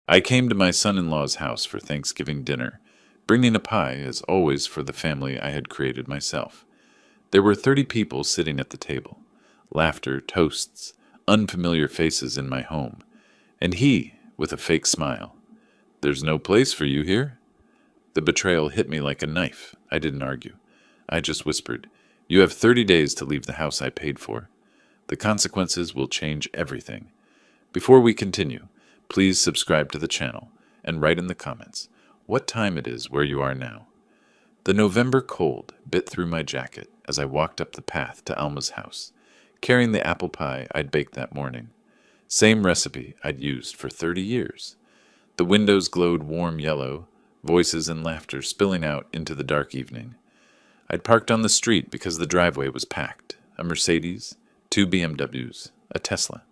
I came to my son-in-law's house for Thanksgiving dinner, bringing a pie, as always, for the family I had created myself. There were 30 people sitting at the table. Laughter, toasts, unfamiliar faces in my home. And he, with a fake smile. "There's no place for you here?" The betrayal hit me like a knife. I didn't argue. I just whispered, "You have 30 days to leave the house I paid for. The consequences will change everything." Before we continue, please subscribe to the channel and write in the comments what time it is where you are now. The November cold bit through my jacket as I walked up the path to Alma's house, carrying the apple pie I'd baked that morning. Same recipe I'd used for 30 years. The windows glowed warm yellow, voices and laughter spilling out into the dark evening. I'd parked on the street because the driveway was packed. A Mercedes, 2 BMWs, a Tesla.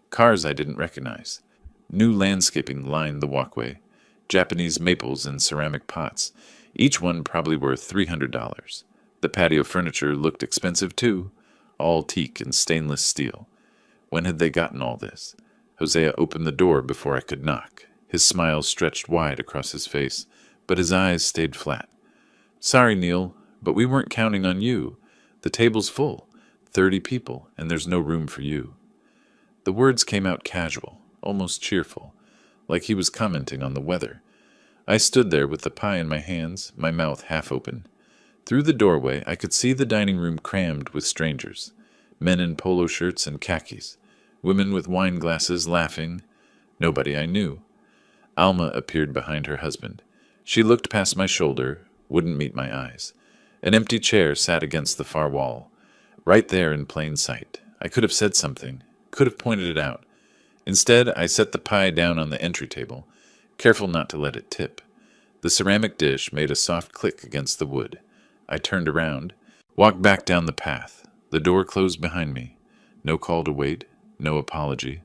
Cars I didn't recognize. New landscaping lined the walkway. Japanese maples in ceramic pots, each one probably worth $300. The patio furniture looked expensive too, all teak and stainless steel. When had they gotten all this? Hosea opened the door before I could knock. His smile stretched wide across his face, but his eyes stayed flat. "Sorry, Neil, but we weren't counting on you. The table's full, 30 people, and there's no room for you." The words came out casual, almost cheerful, like he was commenting on the weather. I stood there with the pie in my hands, my mouth half open. Through the doorway, I could see the dining room crammed with strangers, men in polo shirts and khakis, women with wine glasses laughing, nobody I knew. Alma appeared behind her husband. She looked past my shoulder, wouldn't meet my eyes. An empty chair sat against the far wall, right there in plain sight. I could have said something, could have pointed it out. Instead, I set the pie down on the entry table, careful not to let it tip. The ceramic dish made a soft click against the wood. I turned around, walked back down the path. The door closed behind me. No call to wait, no apology,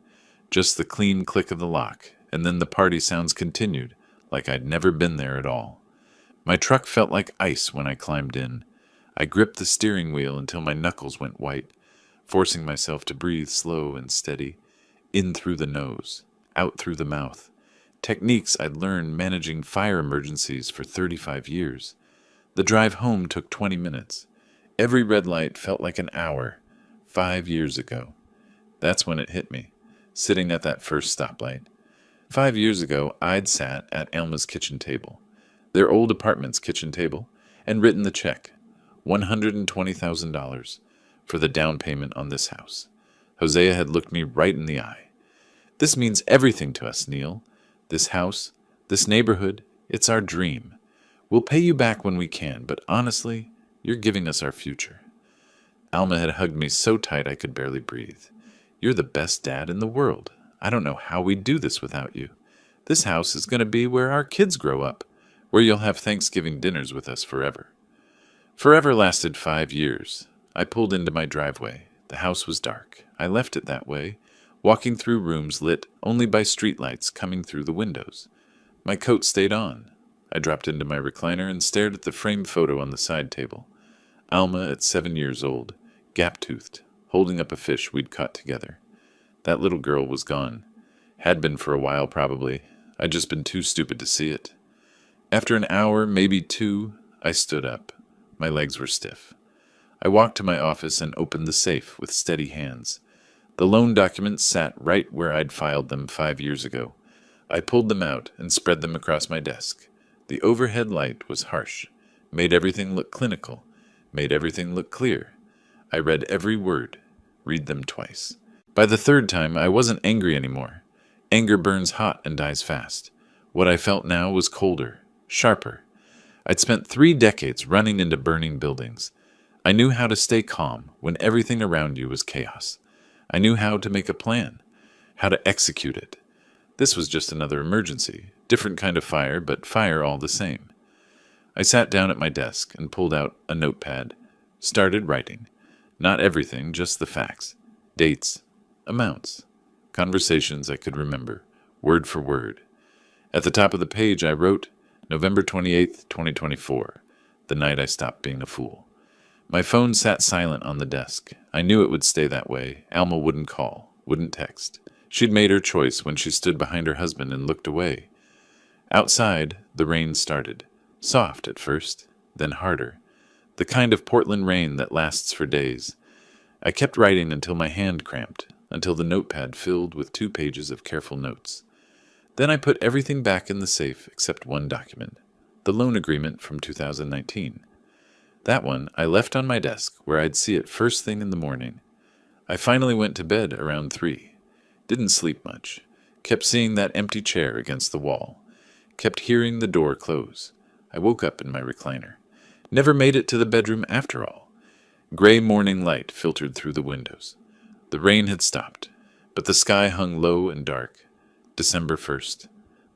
just the clean click of the lock, and then the party sounds continued, like I'd never been there at all. My truck felt like ice when I climbed in. I gripped the steering wheel until my knuckles went white, forcing myself to breathe slow and steady, in through the nose, out through the mouth. Techniques I'd learned managing fire emergencies for 35 years. The drive home took 20 minutes. Every red light felt like an hour, 5 years ago. That's when it hit me, sitting at that first stoplight. 5 years ago, I'd sat at Alma's kitchen table, their old apartment's kitchen table, and written the check, $120,000, for the down payment on this house. Hosea had looked me right in the eye. "This means everything to us, Neil. This house, this neighborhood, it's our dream. We'll pay you back when we can, but honestly, you're giving us our future." Alma had hugged me so tight I could barely breathe. "You're the best dad in the world. I don't know how we'd do this without you. This house is going to be where our kids grow up, where you'll have Thanksgiving dinners with us forever." Forever lasted 5 years. I pulled into my driveway. The house was dark. I left it that way, walking through rooms lit only by streetlights coming through the windows. My coat stayed on. I dropped into my recliner and stared at the framed photo on the side table. Alma at 7 years old, gap-toothed, holding up a fish we'd caught together. That little girl was gone. Had been for a while, probably. I'd just been too stupid to see it. After an hour, maybe 2, I stood up. My legs were stiff. I walked to my office and opened the safe with steady hands. The loan documents sat right where I'd filed them 5 years ago. I pulled them out and spread them across my desk. The overhead light was harsh, made everything look clinical, made everything look clear. I read every word, read them twice. By the third time, I wasn't angry anymore. Anger burns hot and dies fast. What I felt now was colder, sharper. I'd spent 3 decades running into burning buildings. I knew how to stay calm when everything around you was chaos. I knew how to make a plan, how to execute it. This was just another emergency, different kind of fire, but fire all the same. I sat down at my desk and pulled out a notepad, started writing. Not everything, just the facts, dates, amounts, conversations I could remember, word for word. At the top of the page I wrote, November 28th, 2024, the night I stopped being a fool. My phone sat silent on the desk. I knew it would stay that way. Alma wouldn't call, wouldn't text. She'd made her choice when she stood behind her husband and looked away. Outside, the rain started. Soft at first, then harder. The kind of Portland rain that lasts for days. I kept writing until my hand cramped, until the notepad filled with 2 pages of careful notes. Then I put everything back in the safe except one document, the loan agreement from 2019. That one I left on my desk where I'd see it first thing in the morning. I finally went to bed around 3. Didn't sleep much. Kept seeing that empty chair against the wall. Kept hearing the door close. I woke up in my recliner. Never made it to the bedroom after all. Gray morning light filtered through the windows. The rain had stopped, but the sky hung low and dark. December 1st.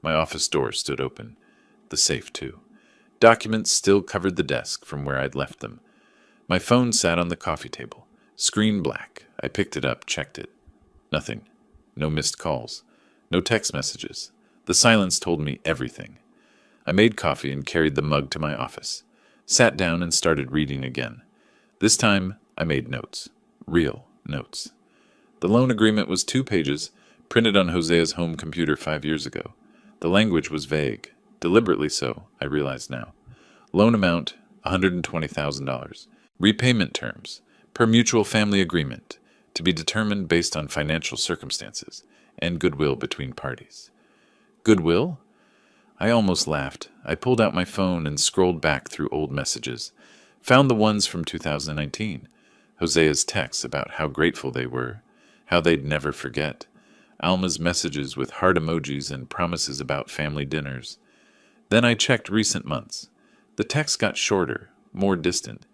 My office door stood open. The safe, too. Documents still covered the desk from where I'd left them. My phone sat on the coffee table. Screen black. I picked it up, checked it. Nothing. No missed calls. No text messages. The silence told me everything. I made coffee and carried the mug to my office. Sat down and started reading again. This time, I made notes. Real notes. The loan agreement was 2 pages, printed on Hosea's home computer 5 years ago. The language was vague. Deliberately so, I realize now. Loan amount, $120,000. Repayment terms, per mutual family agreement, to be determined based on financial circumstances, and goodwill between parties. Goodwill? I almost laughed. I pulled out my phone and scrolled back through old messages. Found the ones from 2019. Hosea's texts about how grateful they were, how they'd never forget. Alma's messages with heart emojis and promises about family dinners. Then I checked recent months. The texts got shorter, more distant.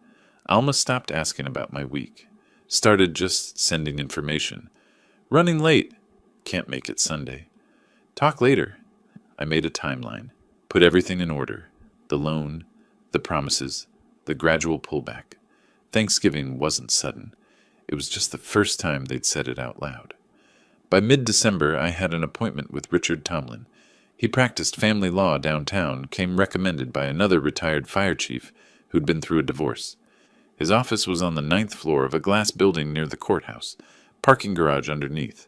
Alma stopped asking about my week. Started just sending information. Running late. Can't make it Sunday. Talk later. I made a timeline. Put everything in order. The loan, the promises, the gradual pullback. Thanksgiving wasn't sudden. It was just the first time they'd said it out loud. By mid-December, I had an appointment with Richard Tomlin. He practiced family law downtown, came recommended by another retired fire chief who'd been through a divorce. His office was on the 9th floor of a glass building near the courthouse, parking garage underneath.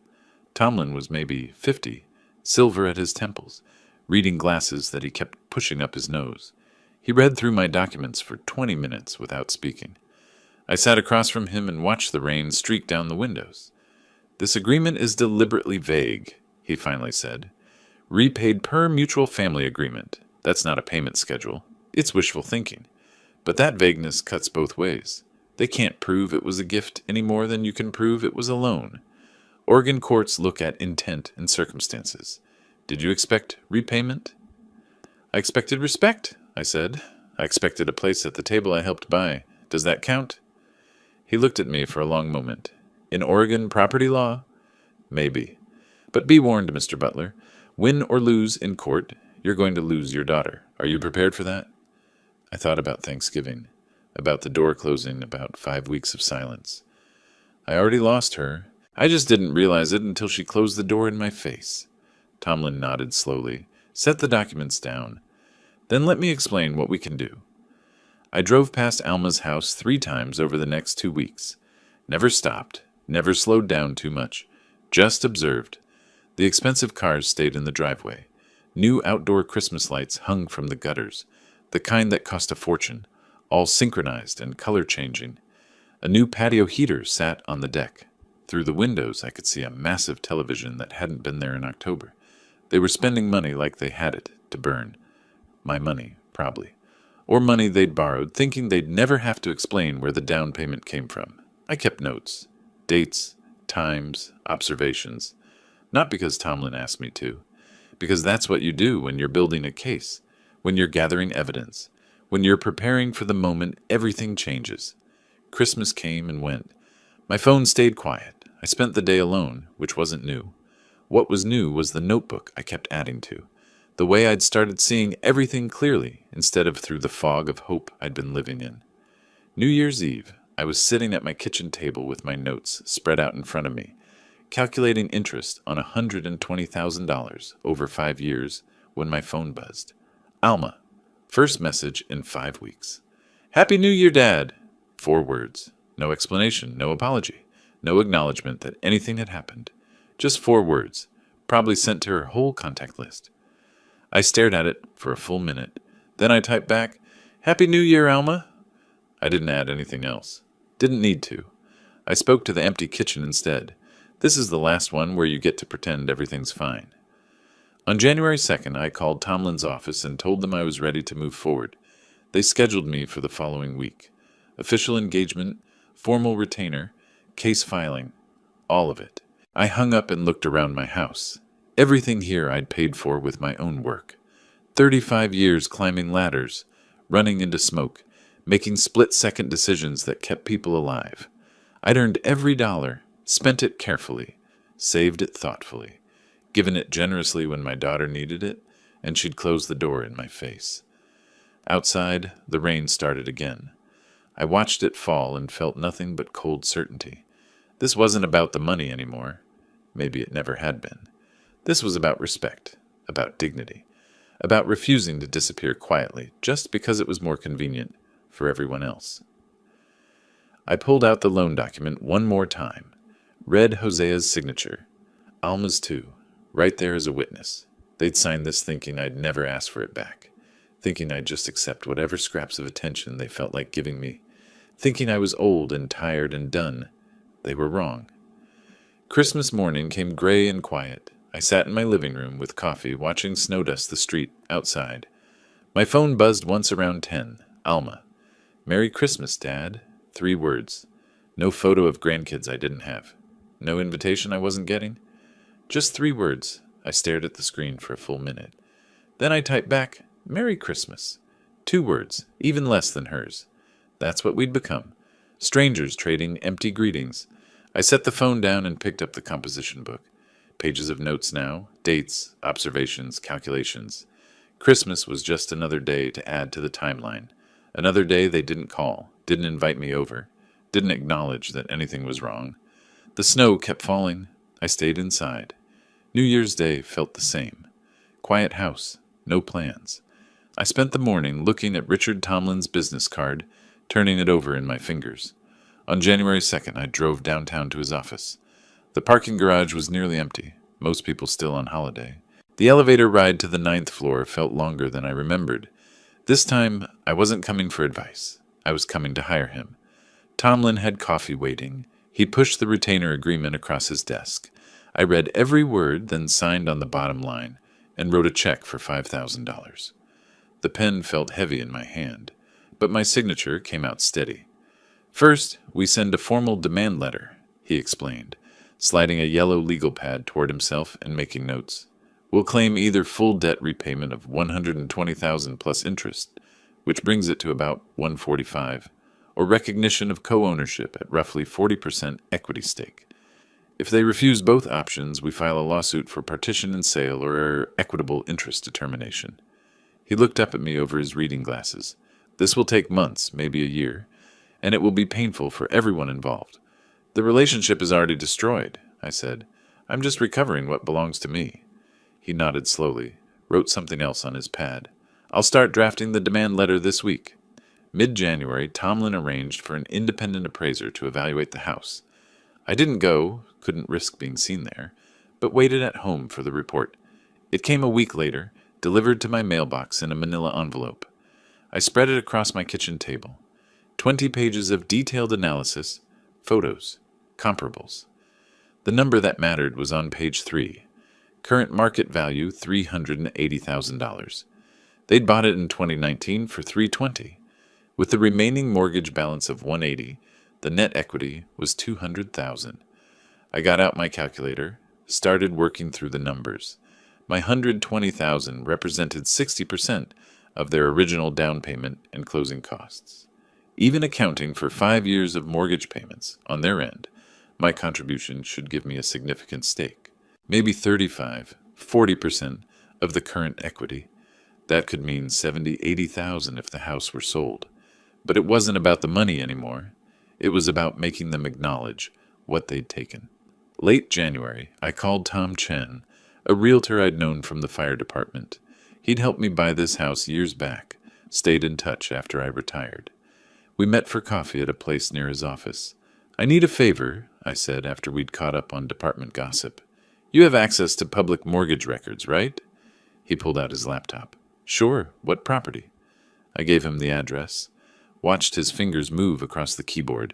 Tomlin was maybe 50, silver at his temples, reading glasses that he kept pushing up his nose. He read through my documents for 20 minutes without speaking. I sat across from him and watched the rain streak down the windows. "This agreement is deliberately vague," he finally said. "Repaid per mutual family agreement. That's not a payment schedule. It's wishful thinking. But that vagueness cuts both ways. They can't prove it was a gift any more than you can prove it was a loan. Oregon courts look at intent and circumstances. Did you expect repayment?" "I expected respect," I said. "I expected a place at the table I helped buy. Does that count?" He looked at me for a long moment. "In Oregon property law? Maybe. But be warned, Mr. Butler. Win or lose in court, you're going to lose your daughter. Are you prepared for that?" I thought about Thanksgiving, about the door closing, about 5 weeks of silence. I already lost her. I just didn't realize it until she closed the door in my face. Tomlin nodded slowly, set the documents down. "Then let me explain what we can do." I drove past Alma's house 3 times over the next 2 weeks. Never stopped, never slowed down too much. Just observed. The expensive cars stayed in the driveway. New outdoor Christmas lights hung from the gutters, the kind that cost a fortune, all synchronized and color-changing. A new patio heater sat on the deck. Through the windows I could see a massive television that hadn't been there in October. They were spending money like they had it, to burn. My money, probably. Or money they'd borrowed, thinking they'd never have to explain where the down payment came from. I kept notes. Dates, times, observations. Not because Tomlin asked me to. Because that's what you do when you're building a case, when you're gathering evidence, when you're preparing for the moment everything changes. Christmas came and went. My phone stayed quiet. I spent the day alone, which wasn't new. What was new was the notebook I kept adding to. The way I'd started seeing everything clearly instead of through the fog of hope I'd been living in. New Year's Eve, I was sitting at my kitchen table with my notes spread out in front of me, calculating interest on $120,000 over 5 years when my phone buzzed. Alma. First message in 5 weeks. "Happy New Year, Dad." 4 words. No explanation, no apology, no acknowledgement that anything had happened. Just 4 words, probably sent to her whole contact list. I stared at it for a full minute. Then I typed back, "Happy New Year, Alma." I didn't add anything else. Didn't need to. I spoke to the empty kitchen instead. This is the last one where you get to pretend everything's fine. On January 2nd, I called Tomlin's office and told them I was ready to move forward. They scheduled me for the following week. Official engagement, formal retainer, case filing, all of it. I hung up and looked around my house. Everything here I'd paid for with my own work. 35 years climbing ladders, running into smoke, making split-second decisions that kept people alive. I'd earned every dollar, spent it carefully, saved it thoughtfully, given it generously when my daughter needed it, and she'd close the door in my face. Outside, the rain started again. I watched it fall and felt nothing but cold certainty. This wasn't about the money anymore. Maybe it never had been. This was about respect, about dignity, about refusing to disappear quietly just because it was more convenient for everyone else. I pulled out the loan document one more time, read Hosea's signature, Alma's too, right there as a witness. They'd signed this thinking I'd never ask for it back, thinking I'd just accept whatever scraps of attention they felt like giving me, thinking I was old and tired and done. They were wrong. Christmas morning came gray and quiet. I sat in my living room with coffee, watching snow dust the street outside. My phone buzzed once around 10. Alma. "Merry Christmas, Dad." 3 words. No photo of grandkids I didn't have. No invitation I wasn't getting. Just 3 words. I stared at the screen for a full minute. Then I typed back, "Merry Christmas." 2 words, even less than hers. That's what we'd become. Strangers trading empty greetings. I set the phone down and picked up the composition book. Pages of notes now, dates, observations, calculations. Christmas was just another day to add to the timeline. Another day they didn't call, didn't invite me over, didn't acknowledge that anything was wrong. The snow kept falling. I stayed inside. New Year's Day felt the same. Quiet house, no plans. I spent the morning looking at Richard Tomlin's business card, turning it over in my fingers. On January 2nd, I drove downtown to his office. The parking garage was nearly empty, most people still on holiday. The elevator ride to the 9th floor felt longer than I remembered. This time, I wasn't coming for advice. I was coming to hire him. Tomlin had coffee waiting. He pushed the retainer agreement across his desk. I read every word, then signed on the bottom line, and wrote a check for $5,000. The pen felt heavy in my hand, but my signature came out steady. "First, we send a formal demand letter," he explained, sliding a yellow legal pad toward himself and making notes. "We'll claim either full debt repayment of $120,000 plus interest, which brings it to about $145,000, or recognition of co-ownership at roughly 40% equity stake. If they refuse both options, we file a lawsuit for partition and sale or equitable interest determination." He looked up at me over his reading glasses. "This will take months, maybe a year, and it will be painful for everyone involved." "The relationship is already destroyed," I said. "I'm just recovering what belongs to me." He nodded slowly, wrote something else on his pad. "I'll start drafting the demand letter this week." Mid-January, Tomlin arranged for an independent appraiser to evaluate the house. I didn't go, couldn't risk being seen there, but waited at home for the report. It came a week later, delivered to my mailbox in a manila envelope. I spread it across my kitchen table. 20 pages of detailed analysis, photos, comparables. The number that mattered was on page 3. Current market value, $380,000. They'd bought it in 2019 for $320,000. With the remaining mortgage balance of $180,000, the net equity was $200,000. I got out my calculator, started working through the numbers. My $120,000 represented 60% of their original down payment and closing costs. Even accounting for 5 years of mortgage payments on their end, my contribution should give me a significant stake. Maybe 35, 40% of the current equity. That could mean $70,000, $80,000 if the house were sold. But it wasn't about the money anymore. It was about making them acknowledge what they'd taken. Late January, I called Tom Chen, a realtor I'd known from the fire department. He'd helped me buy this house years back, stayed in touch after I retired. We met for coffee at a place near his office. "I need a favor," I said after we'd caught up on department gossip. You have access to public mortgage records, right? He pulled out his laptop. Sure, what property? I gave him the address, watched his fingers move across the keyboard,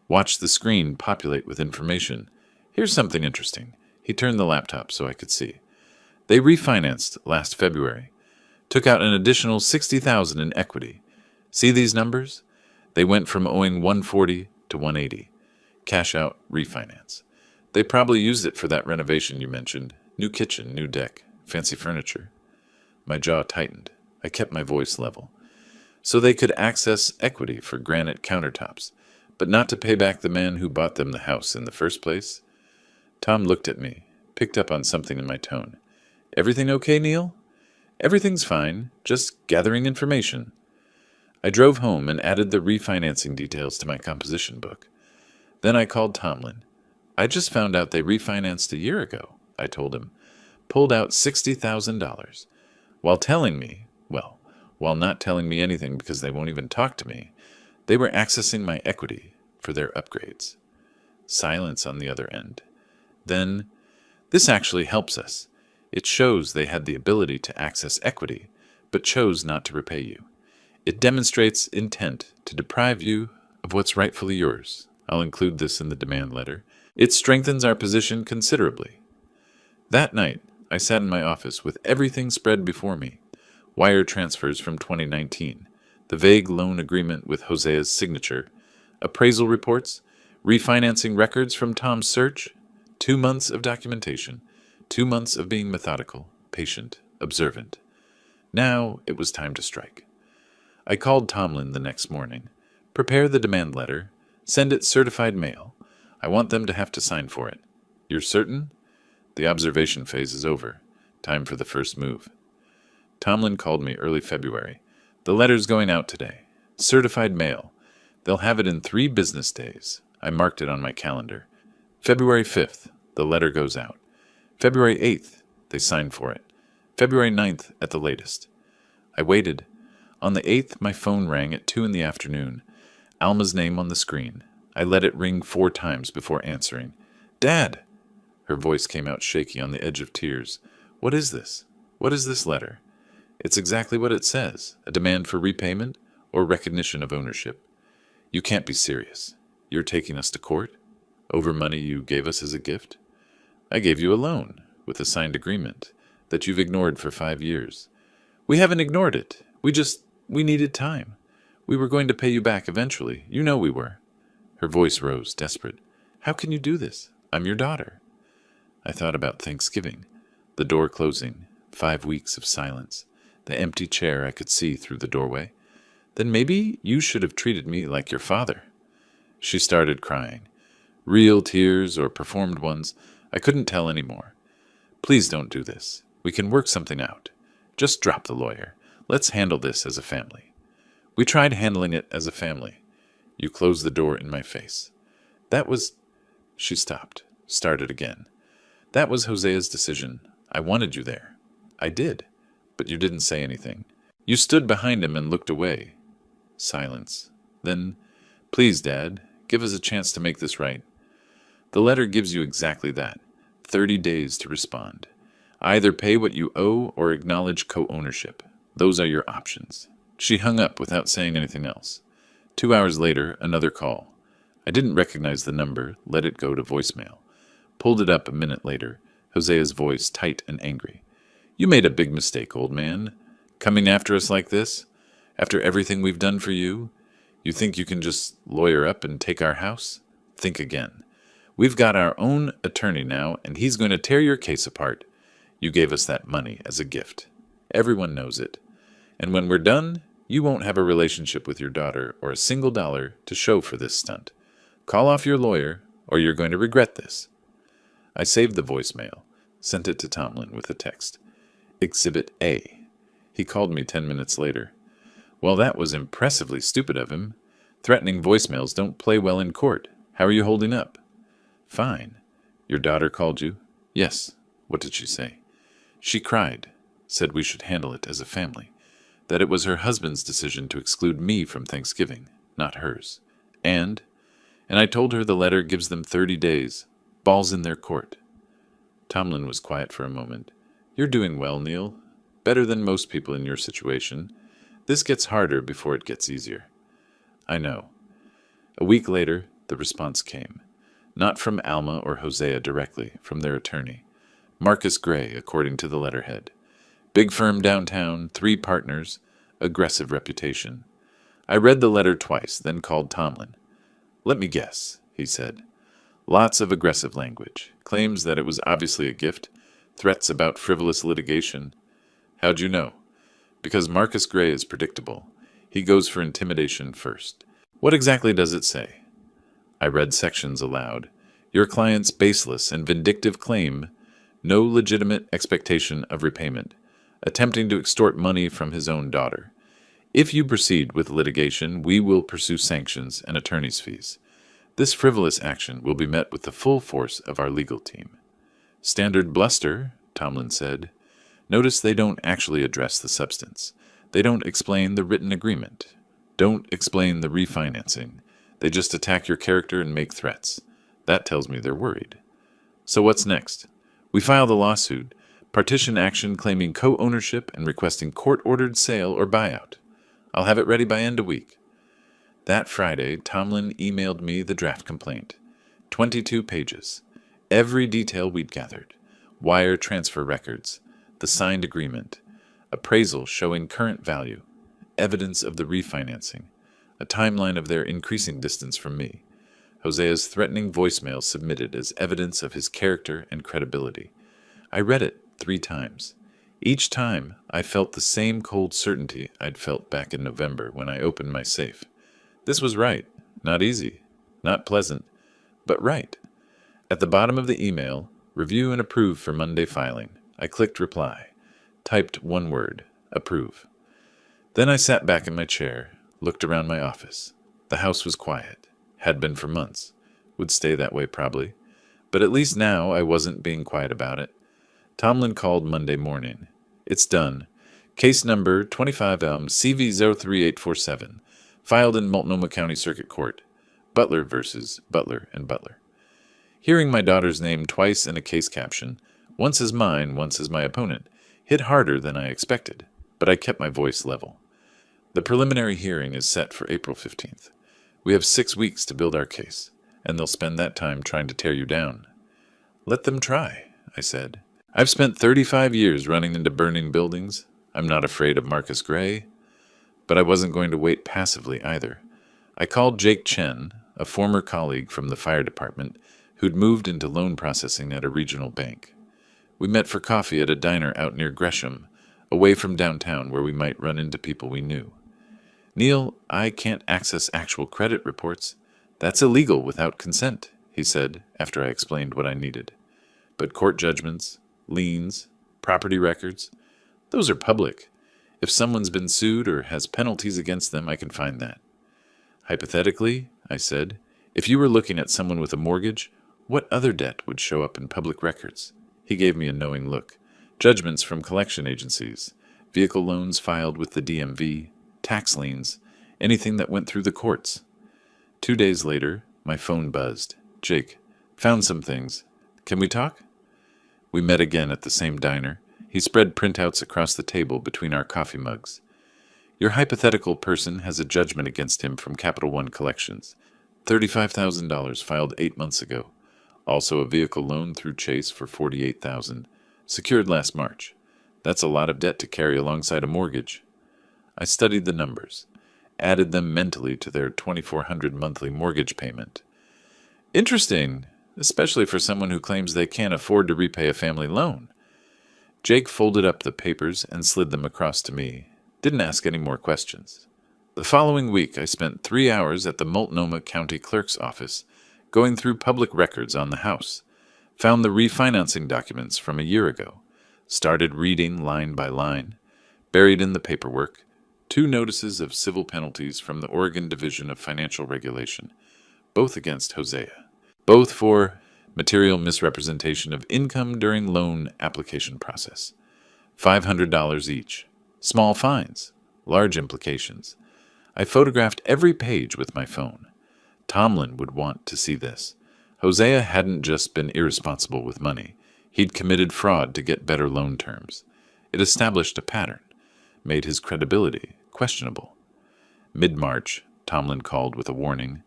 watched the screen populate with information. Here's something interesting. He turned the laptop so I could see. They refinanced last February, took out an additional $60,000 in equity. See these numbers? They went from owing 140 to 180. Cash out, refinance. They probably used it for that renovation you mentioned. New kitchen, new deck, fancy furniture. My jaw tightened. I kept my voice level. So they could access equity for granite countertops, but not to pay back the man who bought them the house in the first place? Tom looked at me, picked up on something in my tone. Everything okay, Neil? Everything's fine, just gathering information. I drove home and added the refinancing details to my composition book. Then I called Tomlin. I just found out they refinanced a year ago, I told him. Pulled out $60,000. While not telling me anything because they won't even talk to me, they were accessing my equity for their upgrades. Silence on the other end. Then, this actually helps us. It shows they had the ability to access equity, but chose not to repay you. It demonstrates intent to deprive you of what's rightfully yours. I'll include this in the demand letter. It strengthens our position considerably. That night, I sat in my office with everything spread before me. Wire transfers from 2019, the vague loan agreement with Hosea's signature, appraisal reports, refinancing records from Tom's search, 2 months of documentation, 2 months of being methodical, patient, observant. Now it was time to strike. I called Tomlin the next morning. Prepare the demand letter. Send it certified mail. I want them to have to sign for it. You're certain? The observation phase is over. Time for the first move. Tomlin called me early February. The letter's going out today. Certified mail. They'll have it in 3 business days. I marked it on my calendar. February 5th, the letter goes out. February 8th, they sign for it. February 9th at the latest. I waited. On the 8th, my phone rang at 2 in the afternoon. Alma's name on the screen. I let it ring 4 times before answering. Dad! Her voice came out shaky on the edge of tears. What is this? What is this letter? It's exactly what it says, a demand for repayment or recognition of ownership. You can't be serious. You're taking us to court? Over money you gave us as a gift? I gave you a loan, with a signed agreement, that you've ignored for 5 years. We haven't ignored it. We needed time. We were going to pay you back eventually. You know we were. Her voice rose, desperate. How can you do this? I'm your daughter. I thought about Thanksgiving, the door closing, 5 weeks of silence, the empty chair I could see through the doorway. Then maybe you should have treated me like your father. She started crying. Real tears or performed ones, I couldn't tell any more. Please don't do this. We can work something out. Just drop the lawyer. Let's handle this as a family. We tried handling it as a family. You closed the door in my face. That was... She stopped, started again. That was Hosea's decision. I wanted you there. I did. But you didn't say anything. You stood behind him and looked away. Silence. Then, please, Dad, give us a chance to make this right. The letter gives you exactly that. 30 days to respond. Either pay what you owe or acknowledge co-ownership. Those are your options. She hung up without saying anything else. 2 hours later, another call. I didn't recognize the number, let it go to voicemail. Pulled it up a minute later, Hosea's voice tight and angry. You made a big mistake, old man. Coming after us like this? After everything we've done for you? You think you can just lawyer up and take our house? Think again. We've got our own attorney now, and he's going to tear your case apart. You gave us that money as a gift. Everyone knows it. And when we're done, you won't have a relationship with your daughter or a single dollar to show for this stunt. Call off your lawyer, or you're going to regret this. I saved the voicemail, sent it to Tomlin with a text. Exhibit A. He called me 10 minutes later. Well, that was impressively stupid of him. Threatening voicemails don't play well in court. How are you holding up? Fine. Your daughter called you? Yes. What did she say? She cried, said we should handle it as a family, that it was her husband's decision to exclude me from Thanksgiving, not hers. And I told her the letter gives them 30 days, balls in their court. Tomlin was quiet for a moment. You're doing well, Neil. Better than most people in your situation. This gets harder before it gets easier. I know. A week later, the response came. Not from Alma or Hosea directly, from their attorney. Marcus Gray, according to the letterhead. Big firm downtown, 3 partners, aggressive reputation. I read the letter twice, then called Tomlin. Let me guess, he said. Lots of aggressive language. Claims that it was obviously a gift. Threats about frivolous litigation. How'd you know? Because Marcus Gray is predictable. He goes for intimidation first. What exactly does it say? I read sections aloud. Your client's baseless and vindictive claim, no legitimate expectation of repayment, attempting to extort money from his own daughter. If you proceed with litigation, we will pursue sanctions and attorney's fees. This frivolous action will be met with the full force of our legal team. Standard bluster, Tomlin said. Notice they don't actually address the substance. They don't explain the written agreement. Don't explain the refinancing. They just attack your character and make threats. That tells me they're worried. So what's next? We file the lawsuit, partition action claiming co-ownership and requesting court-ordered sale or buyout. I'll have it ready by end of week. That Friday, Tomlin emailed me the draft complaint. 22 pages. Every detail we'd gathered. Wire transfer records. The signed agreement. Appraisal showing current value. Evidence of the refinancing. A timeline of their increasing distance from me. Hosea's threatening voicemail submitted as evidence of his character and credibility. I read it 3 times. Each time, I felt the same cold certainty I'd felt back in November when I opened my safe. This was right. Not easy. Not pleasant. But right. At the bottom of the email, review and approve for Monday filing. I clicked reply. Typed 1 word. Approve. Then I sat back in my chair, looked around my office. The house was quiet. Had been for months. Would stay that way probably. But at least now I wasn't being quiet about it. Tomlin called Monday morning. It's done. Case number 25M CV03847. Filed in Multnomah County Circuit Court. Butler versus Butler and Butler. Hearing my daughter's name twice in a case caption, once as mine, once as my opponent, hit harder than I expected, but I kept my voice level. The preliminary hearing is set for April 15th. We have 6 weeks to build our case, and they'll spend that time trying to tear you down. Let them try, I said. I've spent 35 years running into burning buildings. I'm not afraid of Marcus Gray. But I wasn't going to wait passively either. I called Jake Chen, a former colleague from the fire department, who'd moved into loan processing at a regional bank. We met for coffee at a diner out near Gresham, away from downtown where we might run into people we knew. Neil, I can't access actual credit reports. That's illegal without consent, he said after I explained what I needed. But court judgments, liens, property records, those are public. If someone's been sued or has penalties against them, I can find that. Hypothetically, I said, if you were looking at someone with a mortgage, what other debt would show up in public records? He gave me a knowing look. Judgments from collection agencies, vehicle loans filed with the DMV, tax liens, anything that went through the courts. 2 days later, my phone buzzed. Jake, found some things. Can we talk? We met again at the same diner. He spread printouts across the table between our coffee mugs. Your hypothetical person has a judgment against him from Capital One Collections. $35,000 filed 8 months ago. Also a vehicle loan through Chase for $48,000, secured last March. That's a lot of debt to carry alongside a mortgage. I studied the numbers, added them mentally to their $2,400 monthly mortgage payment. Interesting, especially for someone who claims they can't afford to repay a family loan. Jake folded up the papers and slid them across to me. Didn't ask any more questions. The following week, I spent 3 hours at the Multnomah County Clerk's office, going through public records on the house. Found the refinancing documents from a year ago. Started reading line by line. Buried in the paperwork, 2 notices of civil penalties from the Oregon Division of Financial Regulation, both against Hosea. Both for material misrepresentation of income during loan application process. $500 each. Small fines. Large implications. I photographed every page with my phone. Tomlin would want to see this. Hosea hadn't just been irresponsible with money. He'd committed fraud to get better loan terms. It established a pattern, made his credibility questionable. Mid-March, Tomlin called with a warning.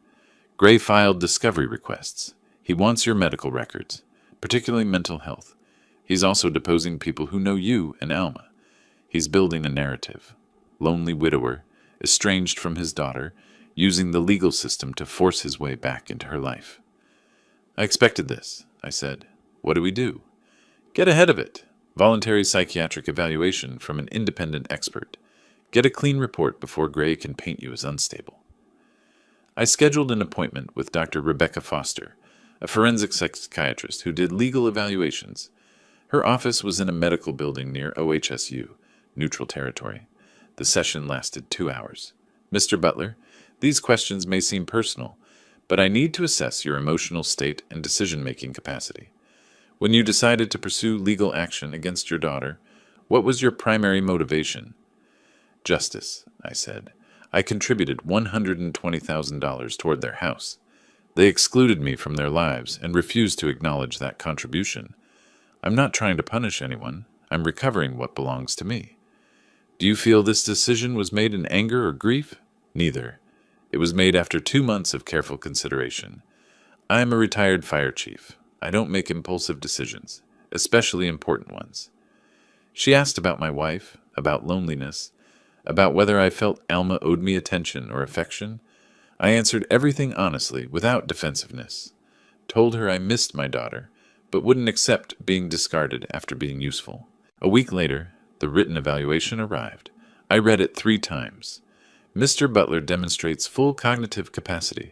Gray filed discovery requests. He wants your medical records, particularly mental health. He's also deposing people who know you and Alma. He's building a narrative. Lonely widower, estranged from his daughter, using the legal system to force his way back into her life. I expected this, I said. What do we do? Get ahead of it. Voluntary psychiatric evaluation from an independent expert. Get a clean report before Gray can paint you as unstable. I scheduled an appointment with Dr. Rebecca Foster, a forensic psychiatrist who did legal evaluations. Her office was in a medical building near OHSU, neutral territory. The session lasted 2 hours. Mr. Butler, these questions may seem personal, but I need to assess your emotional state and decision-making capacity. When you decided to pursue legal action against your daughter, what was your primary motivation? Justice, I said. I contributed $120,000 toward their house. They excluded me from their lives and refused to acknowledge that contribution. I'm not trying to punish anyone. I'm recovering what belongs to me. Do you feel this decision was made in anger or grief? Neither. It was made after 2 months of careful consideration. I am a retired fire chief. I don't make impulsive decisions, especially important ones. She asked about my wife, about loneliness, about whether I felt Alma owed me attention or affection. I answered everything honestly, without defensiveness. Told her I missed my daughter, but wouldn't accept being discarded after being useful. A week later, the written evaluation arrived. I read it 3 times. Mr. Butler demonstrates full cognitive capacity,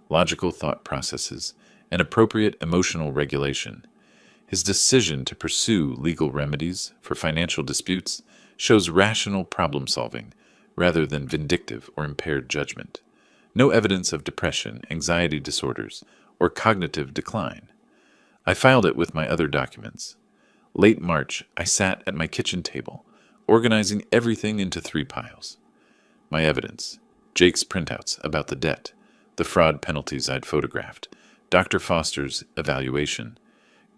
logical thought processes, and appropriate emotional regulation. His decision to pursue legal remedies for financial disputes shows rational problem-solving rather than vindictive or impaired judgment. No evidence of depression, anxiety disorders, or cognitive decline. I filed it with my other documents. Late March, I sat at my kitchen table, organizing everything into 3 piles. My evidence, Jake's printouts about the debt, the fraud penalties I'd photographed, Dr. Foster's evaluation,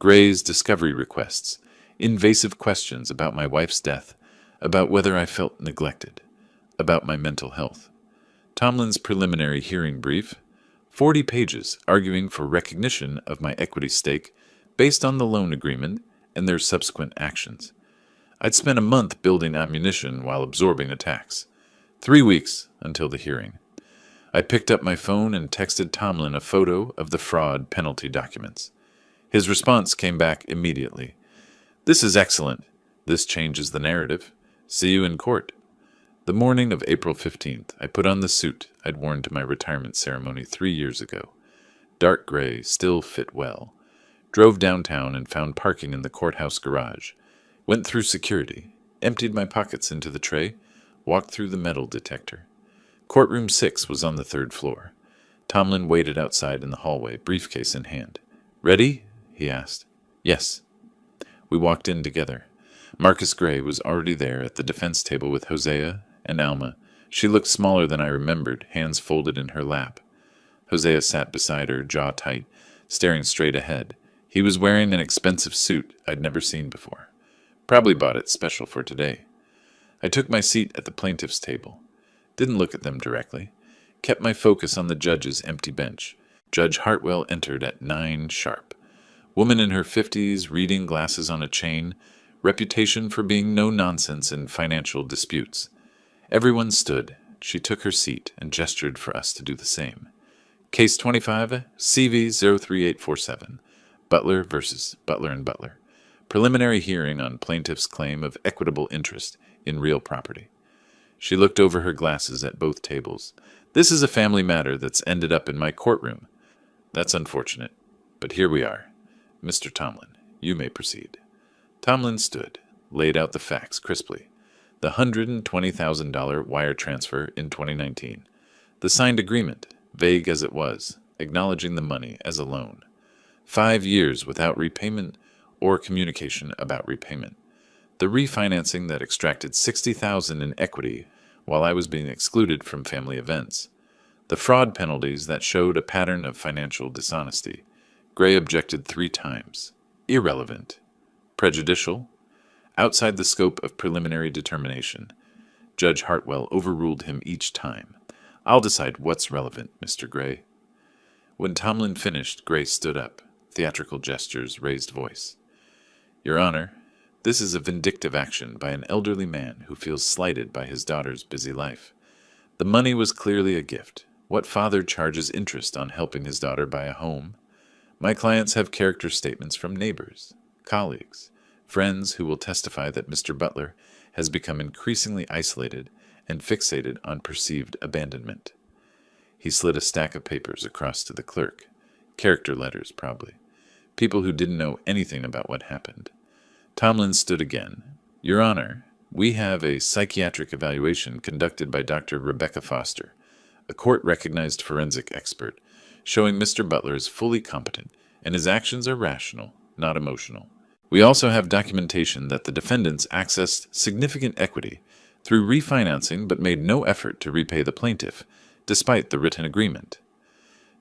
Gray's discovery requests, invasive questions about my wife's death, about whether I felt neglected, about my mental health. Tomlin's preliminary hearing brief, 40 pages arguing for recognition of my equity stake based on the loan agreement and their subsequent actions. I'd spent a month building ammunition while absorbing attacks. 3 weeks until the hearing. I picked up my phone and texted Tomlin a photo of the fraud penalty documents. His response came back immediately. This is excellent. This changes the narrative. See you in court. The morning of April 15th, I put on the suit I'd worn to my retirement ceremony 3 years ago. Dark gray, still fit well. Drove downtown and found parking in the courthouse garage. Went through security, emptied my pockets into the tray, walked through the metal detector. Courtroom 6 was on the 3rd floor. Tomlin waited outside in the hallway, briefcase in hand. Ready? He asked. Yes. We walked in together. Marcus Gray was already there at the defense table with Hosea and Alma. She looked smaller than I remembered, hands folded in her lap. Hosea sat beside her, jaw tight, staring straight ahead. He was wearing an expensive suit I'd never seen before. Probably bought it special for today. I took my seat at the plaintiff's table. Didn't look at them directly. Kept my focus on the judge's empty bench. Judge Hartwell entered at 9 sharp. Woman in her 50s, reading glasses on a chain, reputation for being no nonsense in financial disputes. Everyone stood. She took her seat and gestured for us to do the same. Case 25, CV 03847. Butler versus Butler and Butler. Preliminary hearing on plaintiff's claim of equitable interest in real property. She looked over her glasses at both tables. This is a family matter that's ended up in my courtroom. That's unfortunate, but here we are. Mr. Tomlin, you may proceed. Tomlin stood, laid out the facts crisply. The $120,000 wire transfer in 2019. The signed agreement, vague as it was, acknowledging the money as a loan. 5 years without repayment or communication about repayment. The refinancing that extracted $60,000 in equity while I was being excluded from family events. The fraud penalties that showed a pattern of financial dishonesty. Gray objected 3 times. Irrelevant. Prejudicial? Outside the scope of preliminary determination. Judge Hartwell overruled him each time. I'll decide what's relevant, Mr. Gray. When Tomlin finished, Gray stood up, theatrical gestures, raised voice. Your Honor, this is a vindictive action by an elderly man who feels slighted by his daughter's busy life. The money was clearly a gift. What father charges interest on helping his daughter buy a home? My clients have character statements from neighbors, colleagues, friends who will testify that Mr. Butler has become increasingly isolated and fixated on perceived abandonment. He slid a stack of papers across to the clerk. Character letters, probably. People who didn't know anything about what happened. Tomlin stood again. Your Honor, we have a psychiatric evaluation conducted by Dr. Rebecca Foster, a court-recognized forensic expert, showing Mr. Butler is fully competent and his actions are rational, not emotional. We also have documentation that the defendants accessed significant equity through refinancing but made no effort to repay the plaintiff, despite the written agreement.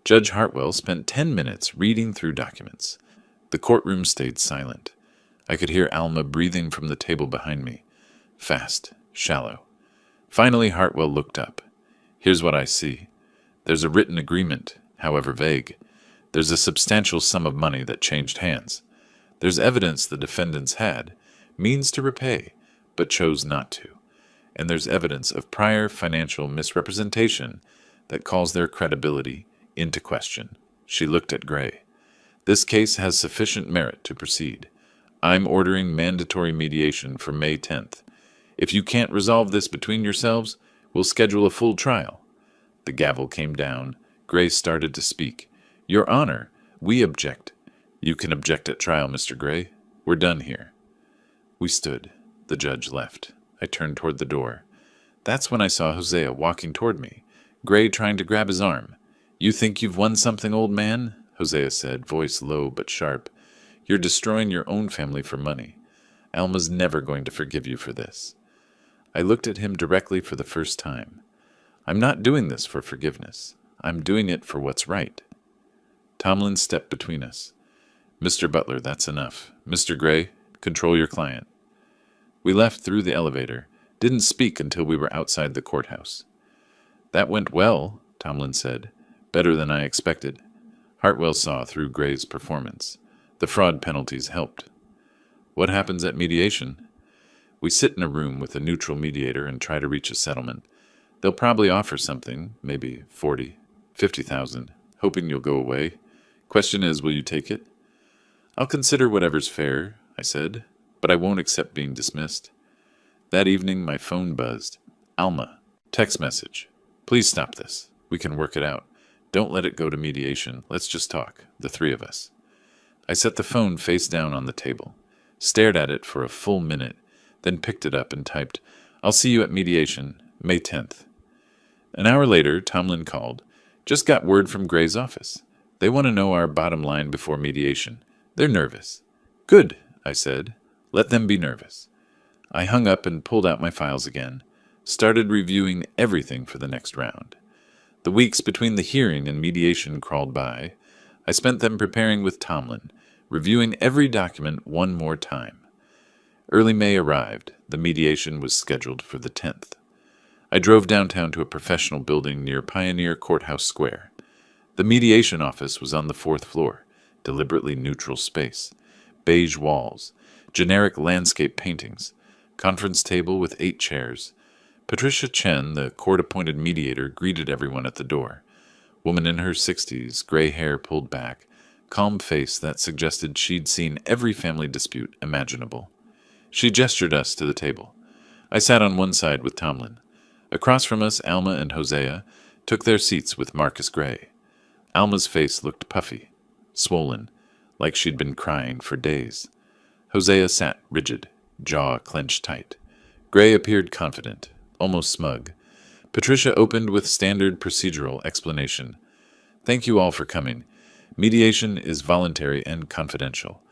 Judge Hartwell spent 10 minutes reading through documents. The courtroom stayed silent. I could hear Alma breathing from the table behind me. Fast, shallow. Finally, Hartwell looked up. Here's what I see. There's a written agreement, however vague. There's a substantial sum of money that changed hands. There's evidence the defendants had means to repay, but chose not to. And there's evidence of prior financial misrepresentation that calls their credibility into question. She looked at Gray. This case has sufficient merit to proceed. I'm ordering mandatory mediation for May 10th. If you can't resolve this between yourselves, we'll schedule a full trial. The gavel came down. Gray started to speak. Your Honor, we object. You can object at trial, Mr. Gray. We're done here. We stood. The judge left. I turned toward the door. That's when I saw Hosea walking toward me, Gray trying to grab his arm. You think you've won something, old man? Hosea said, voice low but sharp. You're destroying your own family for money. Alma's never going to forgive you for this. I looked at him directly for the first time. I'm not doing this for forgiveness. I'm doing it for what's right. Tomlin stepped between us. Mr. Butler, that's enough. Mr. Gray, control your client. We left through the elevator, didn't speak until we were outside the courthouse. That went well, Tomlin said. Better than I expected. Hartwell saw through Gray's performance. The fraud penalties helped. What happens at mediation? We sit in a room with a neutral mediator and try to reach a settlement. They'll probably offer something, maybe 40, 50,000, hoping you'll go away. Question is, will you take it? I'll consider whatever's fair, I said, but I won't accept being dismissed. That evening, my phone buzzed. Alma, text message. Please stop this. We can work it out. Don't let it go to mediation. Let's just talk, the three of us. I set the phone face down on the table, stared at it for a full minute, then picked it up and typed, I'll see you at mediation, May 10th. An hour later, Tomlin called. Just got word from Gray's office. They want to know our bottom line before mediation. They're nervous. Good, I said. Let them be nervous. I hung up and pulled out my files again, started reviewing everything for the next round. The weeks between the hearing and mediation crawled by. I spent them preparing with Tomlin, reviewing every document one more time. Early May arrived. The mediation was scheduled for the 10th. I drove downtown to a professional building near Pioneer Courthouse Square. The mediation office was on the 4th floor, deliberately neutral space, beige walls, generic landscape paintings, conference table with 8 chairs. Patricia Chen, the court-appointed mediator, greeted everyone at the door. Woman in her 60s, gray hair pulled back, calm face that suggested she'd seen every family dispute imaginable. She gestured us to the table. I sat on one side with Tomlin. Across from us, Alma and Hosea took their seats with Marcus Gray. Alma's face looked puffy, swollen, like she'd been crying for days. Hosea sat rigid, jaw clenched tight. Gray appeared confident, almost smug. Patricia opened with standard procedural explanation. Thank you all for coming. Mediation is voluntary and confidential.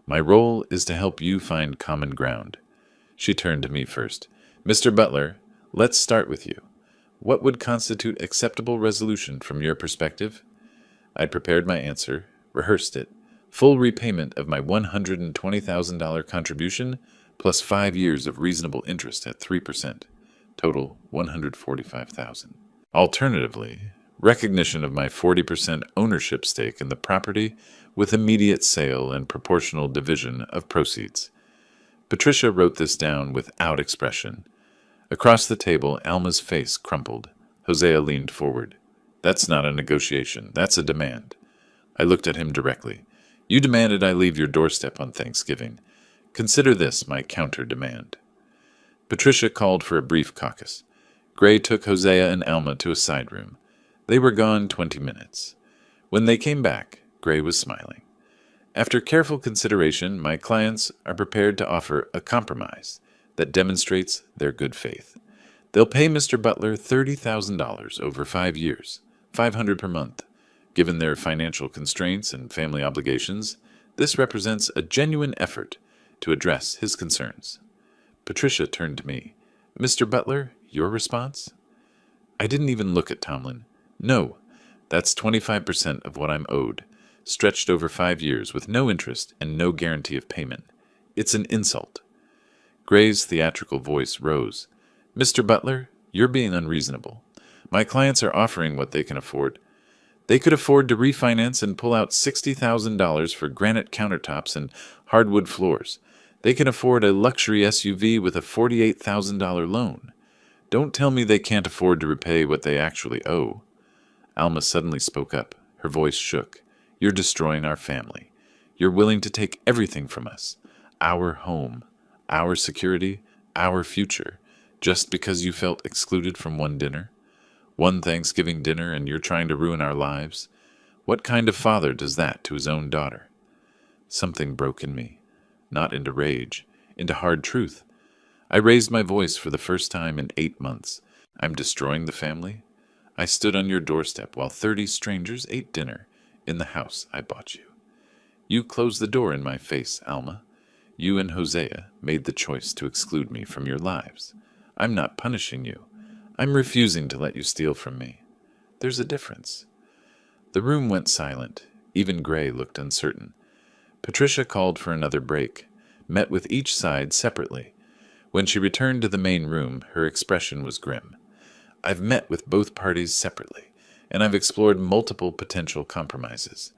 My role is to help you find common ground. She turned to me first. Mr. Butler, let's start with you. What would constitute acceptable resolution from your perspective? I'd prepared my answer, rehearsed it, Full repayment of my $120,000 contribution, plus 5 years of reasonable interest at 3%. Total $145,000. Alternatively, recognition of my 40% ownership stake in the property with immediate sale and proportional division of proceeds. Patricia wrote this down without expression. Across the table, Alma's face crumpled. Hosea leaned forward. That's not a negotiation. That's a demand. I looked at him directly. You demanded I leave your doorstep on Thanksgiving. Consider this my counter-demand. Patricia called for a brief caucus. Gray took Hosea and Alma to a side room. They were gone 20 minutes. When they came back, Gray was smiling. After careful consideration, my clients are prepared to offer a compromise that demonstrates their good faith. They'll pay Mr. Butler $30,000 over 5 years, $500 per month. Given their financial constraints and family obligations, this represents a genuine effort to address his concerns. Patricia turned to me. Mr. Butler, your response? I didn't even look at Tomlin. No, that's 25% of what I'm owed, stretched over 5 years with no interest and no guarantee of payment. It's an insult. Gray's theatrical voice rose. Mr. Butler, you're being unreasonable. My clients are offering what they can afford. They could afford to refinance and pull out $60,000 for granite countertops and hardwood floors. They can afford a luxury SUV with a $48,000 loan. Don't tell me they can't afford to repay what they actually owe. Alma suddenly spoke up. Her voice shook. You're destroying our family. You're willing to take everything from us. Our home, our security, our future, just because you felt excluded from one dinner? One Thanksgiving dinner and you're trying to ruin our lives? What kind of father does that to his own daughter? Something broke in me. Not into rage, into hard truth. I raised my voice for the first time in 8 months. I'm destroying the family? I stood on your doorstep while 30 strangers ate dinner in the house I bought you. You closed the door in my face, Alma. You and Hosea made the choice to exclude me from your lives. I'm not punishing you. I'm refusing to let you steal from me. There's a difference. The room went silent. Even Gray looked uncertain. Patricia called for another break, met with each side separately. When she returned to the main room, her expression was grim. I've met with both parties separately, and I've explored multiple potential compromises.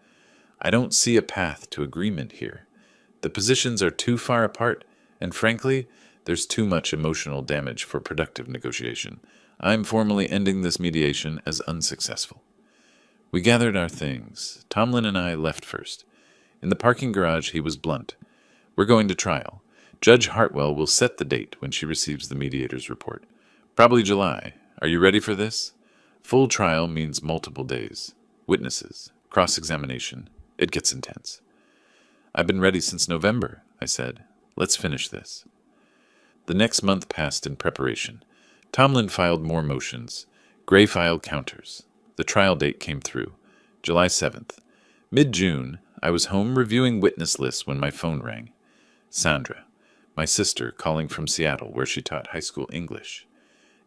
I don't see a path to agreement here. The positions are too far apart, and frankly, there's too much emotional damage for productive negotiation. I'm formally ending this mediation as unsuccessful. We gathered our things. Tomlin and I left first. In the parking garage, he was blunt. We're going to trial. Judge Hartwell will set the date when she receives the mediator's report. Probably July. Are you ready for this? Full trial means multiple days. Witnesses. Cross-examination. It gets intense. I've been ready since November, I said. Let's finish this. The next month passed in preparation. Tomlin filed more motions. Gray filed counters. The trial date came through. July 7th. Mid-June, I was home reviewing witness lists when my phone rang. Sandra, my sister, calling from Seattle, where she taught high school English.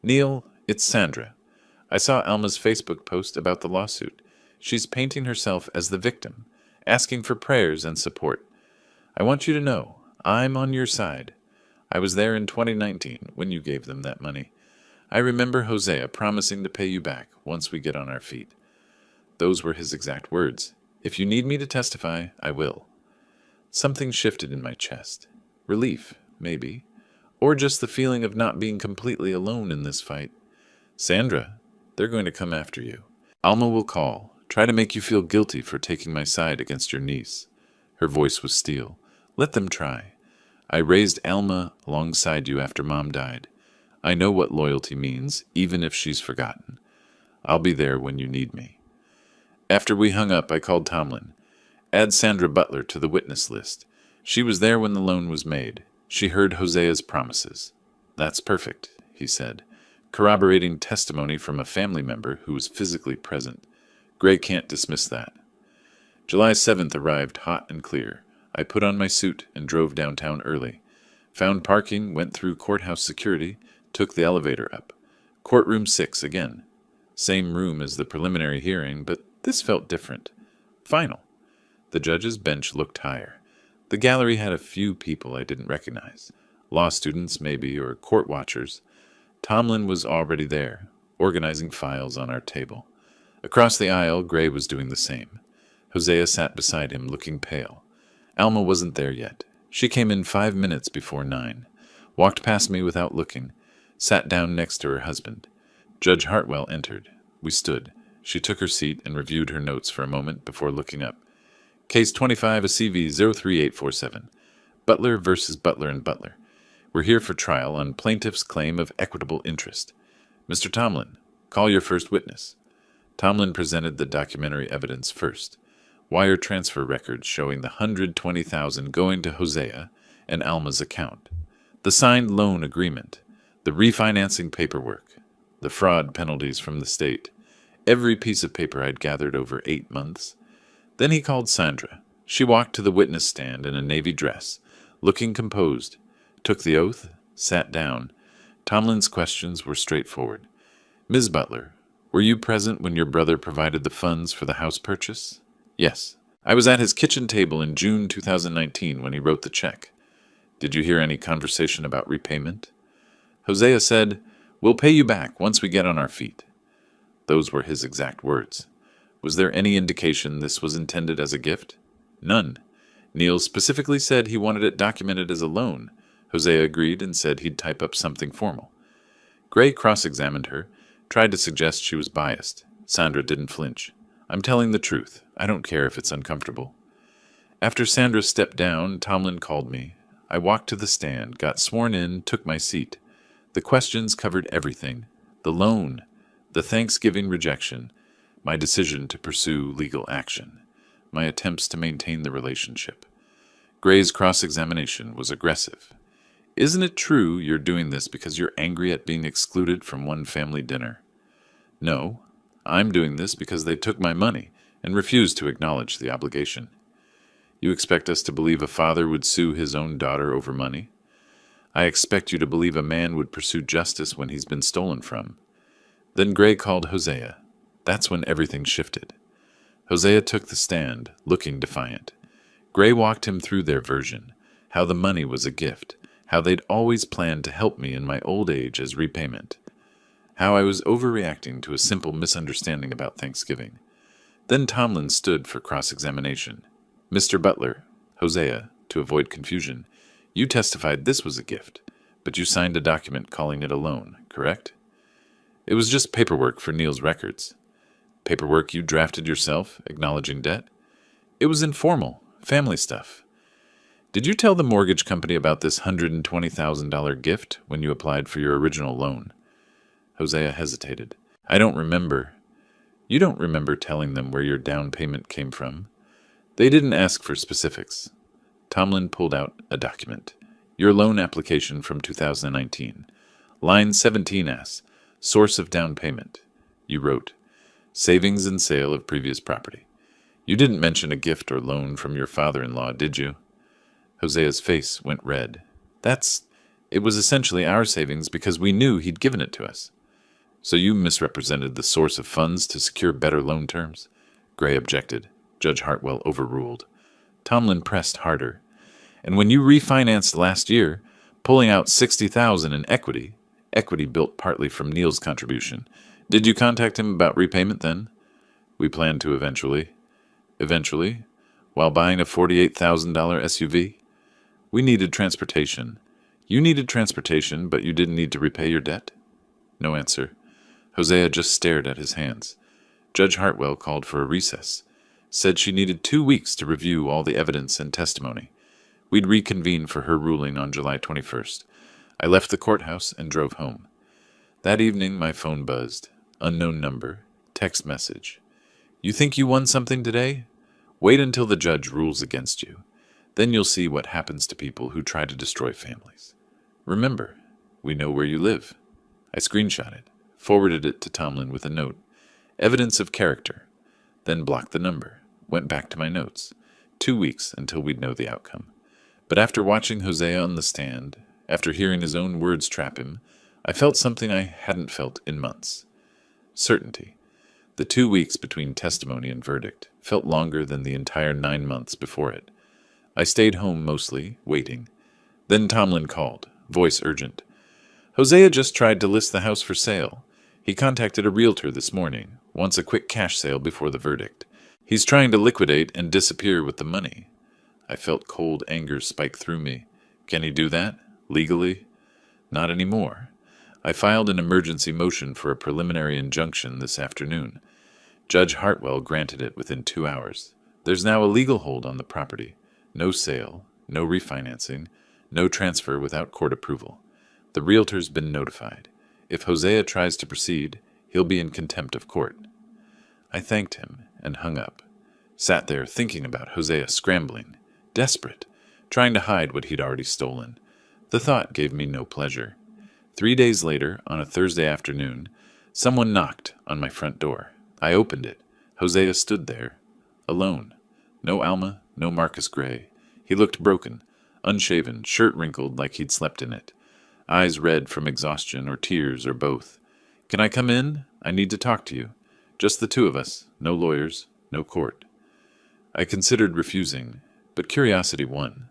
Neil, it's Sandra. I saw Alma's Facebook post about the lawsuit. She's painting herself as the victim, asking for prayers and support. I want you to know, I'm on your side. I was there in 2019 when you gave them that money. I remember Hosea promising to pay you back once we get on our feet. Those were his exact words. If you need me to testify, I will. Something shifted in my chest. Relief, maybe. Or just the feeling of not being completely alone in this fight. Sandra, they're going to come after you. Alma will call, try to make you feel guilty for taking my side against your niece. Her voice was steel. Let them try. I raised Alma alongside you after Mom died. I know what loyalty means, even if she's forgotten. I'll be there when you need me. After we hung up, I called Tomlin. Add Sandra Butler to the witness list. She was there when the loan was made. She heard Hosea's promises. That's perfect, he said, corroborating testimony from a family member who was physically present. Gray can't dismiss that. July 7th arrived hot and clear. I put on my suit and drove downtown early. Found parking, went through courthouse security, took the elevator up. Courtroom 6 again. Same room as the preliminary hearing, but this felt different. Final. The judge's bench looked higher. The gallery had a few people I didn't recognize. Law students, maybe, or court watchers. Tomlin was already there, organizing files on our table. Across the aisle, Gray was doing the same. Hosea sat beside him, looking pale. Alma wasn't there yet. She came in 5 minutes before 9, walked past me without looking, sat down next to her husband. Judge Hartwell entered. We stood. She took her seat and reviewed her notes for a moment before looking up. Case 25, a CV 03847. Butler versus Butler and Butler. We're here for trial on plaintiff's claim of equitable interest. Mr. Tomlin, call your first witness. Tomlin presented the documentary evidence first. Wire transfer records showing the $120,000 going to Hosea and Alma's account. The signed loan agreement. The refinancing paperwork. The fraud penalties from the state. Every piece of paper I'd gathered over 8 months. Then he called Sandra. She walked to the witness stand in a navy dress, looking composed, took the oath, sat down. Tomlin's questions were straightforward. Ms. Butler, were you present when your brother provided the funds for the house purchase? Yes. I was at his kitchen table in June 2019 when he wrote the check. Did you hear any conversation about repayment? Hosea said, "We'll pay you back once we get on our feet." Those were his exact words. Was there any indication this was intended as a gift? None. Neil specifically said he wanted it documented as a loan. Hosea agreed and said he'd type up something formal. Gray cross-examined her, tried to suggest she was biased. Sandra didn't flinch. I'm telling the truth. I don't care if it's uncomfortable. After Sandra stepped down, Tomlin called me. I walked to the stand, got sworn in, took my seat. The questions covered everything. The loan, the Thanksgiving rejection, my decision to pursue legal action, my attempts to maintain the relationship. Gray's cross-examination was aggressive. Isn't it true you're doing this because you're angry at being excluded from one family dinner? No, I'm doing this because they took my money and refused to acknowledge the obligation. You expect us to believe a father would sue his own daughter over money? I expect you to believe a man would pursue justice when he's been stolen from. Then Gray called Hosea. That's when everything shifted. Hosea took the stand, looking defiant. Gray walked him through their version, how the money was a gift, how they'd always planned to help me in my old age as repayment, how I was overreacting to a simple misunderstanding about Thanksgiving. Then Tomlin stood for cross-examination. Mr. Butler, Hosea, to avoid confusion, you testified this was a gift, but you signed a document calling it a loan, correct? It was just paperwork for Neil's records. Paperwork you drafted yourself, acknowledging debt? It was informal, family stuff. Did you tell the mortgage company about this $120,000 gift when you applied for your original loan? Hosea hesitated. I don't remember. You don't remember telling them where your down payment came from? They didn't ask for specifics. Tomlin pulled out a document. Your loan application from 2019. Line 17 asks, source of down payment. You wrote, savings and sale of previous property. You didn't mention a gift or loan from your father-in-law, did you? Hosea's face went red. It was essentially our savings because we knew he'd given it to us. So you misrepresented the source of funds to secure better loan terms? Gray objected. Judge Hartwell overruled. Tomlin pressed harder. And when you refinanced last year, pulling out $60,000 in equity built partly from Neil's contribution, did you contact him about repayment then? We planned to eventually. Eventually? While buying a $48,000 SUV? We needed transportation. You needed transportation, but you didn't need to repay your debt? No answer. Hosea just stared at his hands. Judge Hartwell called for a recess. Said she needed 2 weeks to review all the evidence and testimony. We'd reconvene for her ruling on July 21st. I left the courthouse and drove home. That evening, my phone buzzed. Unknown number. Text message. You think you won something today? Wait until the judge rules against you. Then you'll see what happens to people who try to destroy families. Remember, we know where you live. I screenshot it, forwarded it to Tomlin with a note. Evidence of character. Then blocked the number. Went back to my notes. 2 weeks until we'd know the outcome. But after watching Hosea on the stand, after hearing his own words trap him, I felt something I hadn't felt in months. Certainty. The 2 weeks between testimony and verdict felt longer than the entire 9 months before it. I stayed home mostly, waiting. Then Tomlin called, voice urgent. Hosea just tried to list the house for sale. He contacted a realtor this morning, wants a quick cash sale before the verdict. He's trying to liquidate and disappear with the money. I felt cold anger spike through me. Can he do that? Legally? Not anymore. I filed an emergency motion for a preliminary injunction this afternoon. Judge Hartwell granted it within 2 hours. There's now a legal hold on the property. No sale, no refinancing, no transfer without court approval. The realtor's been notified. If Hosea tries to proceed, he'll be in contempt of court. I thanked him and hung up. Sat there thinking about Hosea scrambling, desperate, trying to hide what he'd already stolen. The thought gave me no pleasure. 3 days later, on a Thursday afternoon, someone knocked on my front door. I opened it. Hosea stood there, alone. No Alma, no Marcus Gray. He looked broken, unshaven, shirt wrinkled like he'd slept in it. Eyes red from exhaustion or tears or both. Can I come in? I need to talk to you. Just the two of us. No lawyers, no court. I considered refusing, but curiosity won.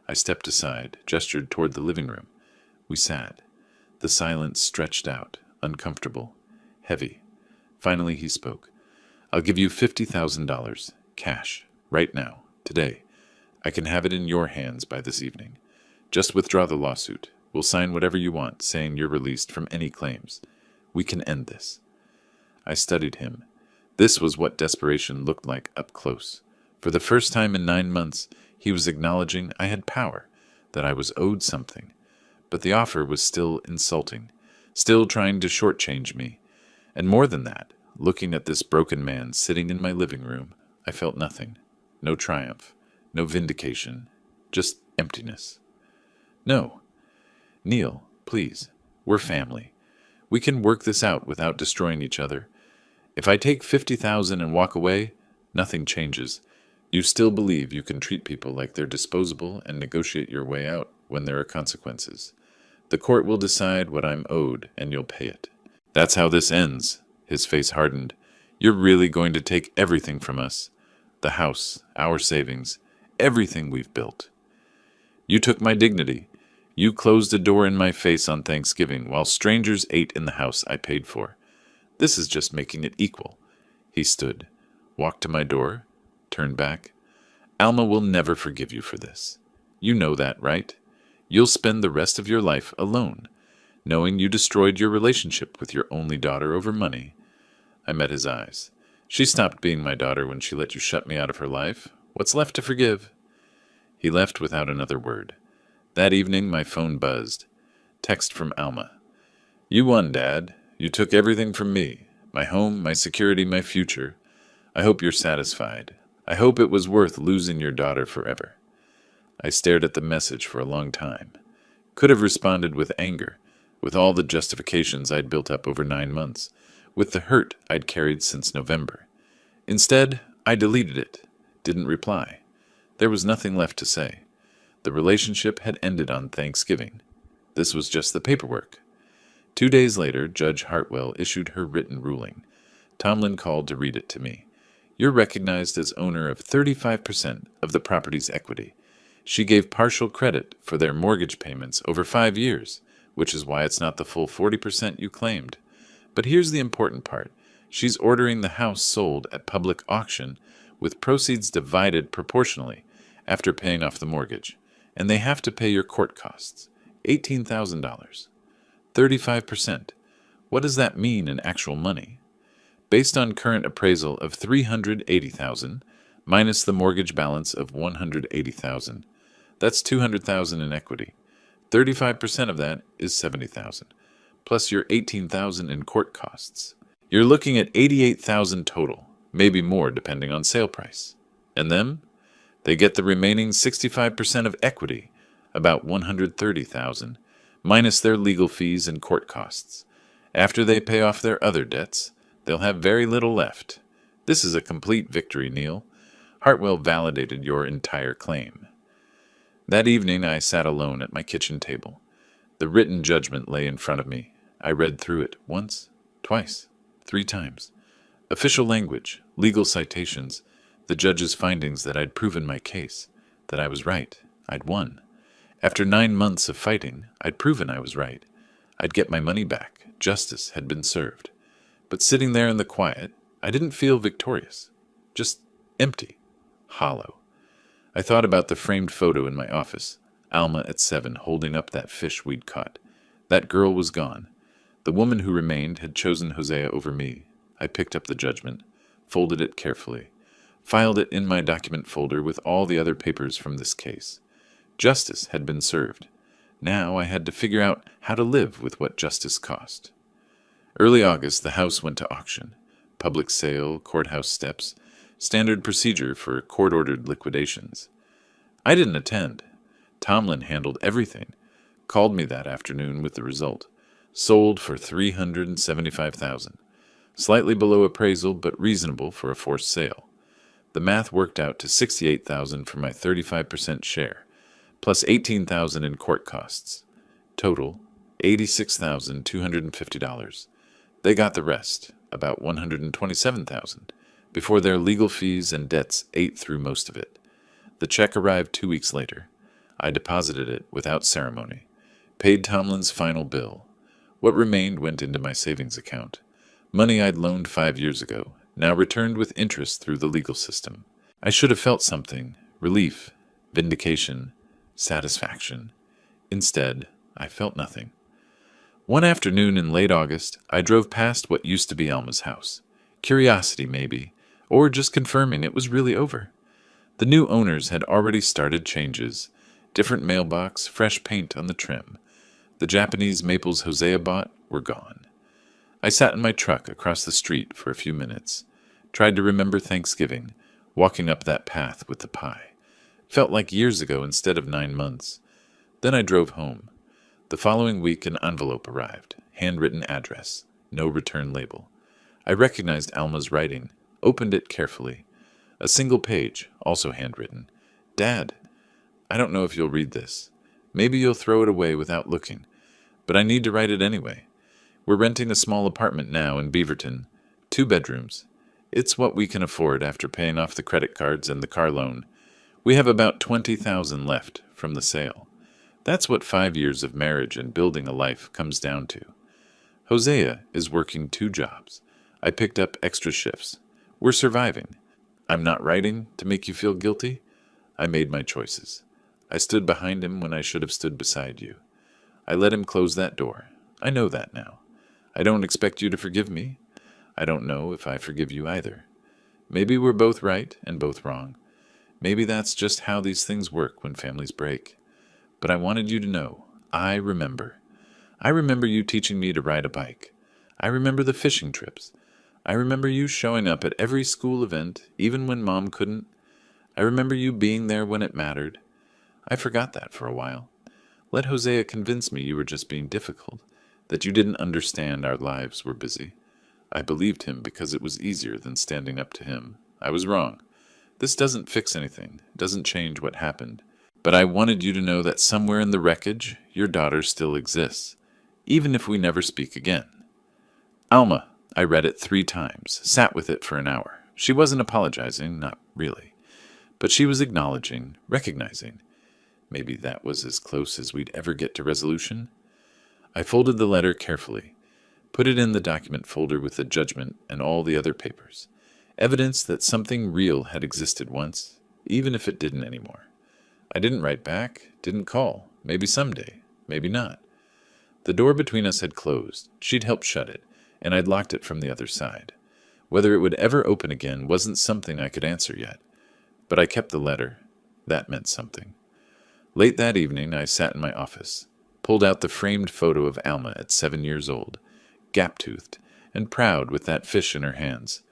I stepped aside, gestured toward the living room. We sat. The silence stretched out, uncomfortable, heavy. Finally he spoke. I'll give you $50,000, cash, right now, today. I can have it in your hands by this evening. Just withdraw the lawsuit. We'll sign whatever you want, saying you're released from any claims. We can end this. I studied him. This was what desperation looked like up close. For the first time in 9 months, he was acknowledging I had power, that I was owed something. But the offer was still insulting, still trying to shortchange me. And more than that, looking at this broken man sitting in my living room, I felt nothing. No triumph, no vindication, just emptiness. No. Neil, please, we're family. We can work this out without destroying each other. If I take $50,000 and walk away, nothing changes. You still believe you can treat people like they're disposable and negotiate your way out when there are consequences. The court will decide what I'm owed, and you'll pay it. That's how this ends. His face hardened. You're really going to take everything from us. The house, our savings, everything we've built. You took my dignity. You closed a door in my face on Thanksgiving while strangers ate in the house I paid for. This is just making it equal. He stood, walked to my door, turned back. Alma will never forgive you for this. You know that, right? You'll spend the rest of your life alone, knowing you destroyed your relationship with your only daughter over money. I met his eyes. She stopped being my daughter when she let you shut me out of her life. What's left to forgive? He left without another word. That evening, my phone buzzed. Text from Alma. You won, Dad. You took everything from me. My home, my security, my future. I hope you're satisfied. I hope it was worth losing your daughter forever. I stared at the message for a long time. Could have responded with anger, with all the justifications I'd built up over 9 months, with the hurt I'd carried since November. Instead, I deleted it, didn't reply. There was nothing left to say. The relationship had ended on Thanksgiving. This was just the paperwork. 2 days later, Judge Hartwell issued her written ruling. Tomlin called to read it to me. You're recognized as owner of 35% of the property's equity. She gave partial credit for their mortgage payments over 5 years, which is why it's not the full 40% you claimed. But here's the important part. She's ordering the house sold at public auction with proceeds divided proportionally after paying off the mortgage. And they have to pay your court costs, $18,000. 35%. What does that mean in actual money? Based on current appraisal of $380,000 minus the mortgage balance of $180,000, that's $200,000 in equity. 35% of that is $70,000, plus your $18,000 in court costs. You're looking at $88,000 total, maybe more depending on sale price. And them? They get the remaining 65% of equity, about $130,000, minus their legal fees and court costs. After they pay off their other debts, they'll have very little left. This is a complete victory, Neil. Hartwell validated your entire claim. That evening I sat alone at my kitchen table. The written judgment lay in front of me. I read through it once, twice, 3 times. Official language, legal citations, the judge's findings that I'd proven my case, that I was right, I'd won. After 9 months of fighting, I'd proven I was right. I'd get my money back. Justice had been served. But sitting there in the quiet, I didn't feel victorious. Just empty. Hollow. I thought about the framed photo in my office. Alma at 7 holding up that fish we'd caught. That girl was gone. The woman who remained had chosen Hosea over me. I picked up the judgment, folded it carefully, filed it in my document folder with all the other papers from this case. Justice had been served. Now I had to figure out how to live with what justice cost. Early August, the house went to auction. Public sale, courthouse steps, standard procedure for court-ordered liquidations. I didn't attend. Tomlin handled everything. Called me that afternoon with the result. Sold for $375,000. Slightly below appraisal, but reasonable for a forced sale. The math worked out to $68,000 for my 35% share, plus $18,000 in court costs. Total, $86,250. They got the rest, about $127,000, before their legal fees and debts ate through most of it. The check arrived 2 weeks later. I deposited it without ceremony, paid Tomlin's final bill. What remained went into my savings account. Money I'd loaned 5 years ago, now returned with interest through the legal system. I should have felt something, relief, vindication, satisfaction. Instead, I felt nothing. One afternoon in late August, I drove past what used to be Alma's house. Curiosity, maybe, or just confirming it was really over. The new owners had already started changes. Different mailbox, fresh paint on the trim. The Japanese maples Hosea bought were gone. I sat in my truck across the street for a few minutes. Tried to remember Thanksgiving, walking up that path with the pie. Felt like years ago instead of 9 months. Then I drove home. The following week an envelope arrived, handwritten address, no return label. I recognized Alma's writing, opened it carefully. A single page, also handwritten. Dad, I don't know if you'll read this. Maybe you'll throw it away without looking, but I need to write it anyway. We're renting a small apartment now in Beaverton, 2 bedrooms. It's what we can afford after paying off the credit cards and the car loan. We have about $20,000 left from the sale. That's what 5 years of marriage and building a life comes down to. Hosea is working 2 jobs. I picked up extra shifts. We're surviving. I'm not writing to make you feel guilty. I made my choices. I stood behind him when I should have stood beside you. I let him close that door. I know that now. I don't expect you to forgive me. I don't know if I forgive you either. Maybe we're both right and both wrong. Maybe that's just how these things work when families break. But I wanted you to know, I remember. I remember you teaching me to ride a bike. I remember the fishing trips. I remember you showing up at every school event, even when Mom couldn't. I remember you being there when it mattered. I forgot that for a while. Let Hosea convince me you were just being difficult, that you didn't understand our lives were busy. I believed him because it was easier than standing up to him. I was wrong. This doesn't fix anything, doesn't change what happened. But I wanted you to know that somewhere in the wreckage, your daughter still exists, even if we never speak again. Alma, I read it 3 times, sat with it for an hour. She wasn't apologizing, not really. But she was acknowledging, recognizing. Maybe that was as close as we'd ever get to resolution. I folded the letter carefully, put it in the document folder with the judgment and all the other papers. Evidence that something real had existed once, even if it didn't anymore. I didn't write back, didn't call. Maybe someday, maybe not. The door between us had closed. She'd helped shut it, and I'd locked it from the other side. Whether it would ever open again wasn't something I could answer yet. But I kept the letter. That meant something. Late that evening, I sat in my office, pulled out the framed photo of Alma at 7 years old, gap-toothed, and proud with that fish in her hands.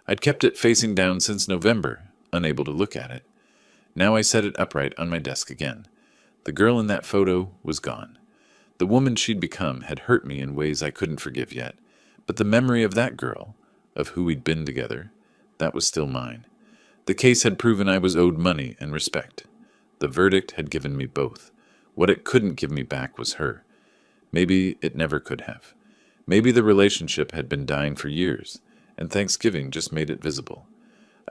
I'd kept it facing down since November, unable to look at it. Now I set it upright on my desk again. The girl in that photo was gone. The woman she'd become had hurt me in ways I couldn't forgive yet, but the memory of that girl, of who we'd been together, that was still mine. The case had proven I was owed money and respect. The verdict had given me both. What it couldn't give me back was her. Maybe it never could have. Maybe the relationship had been dying for years, and Thanksgiving just made it visible.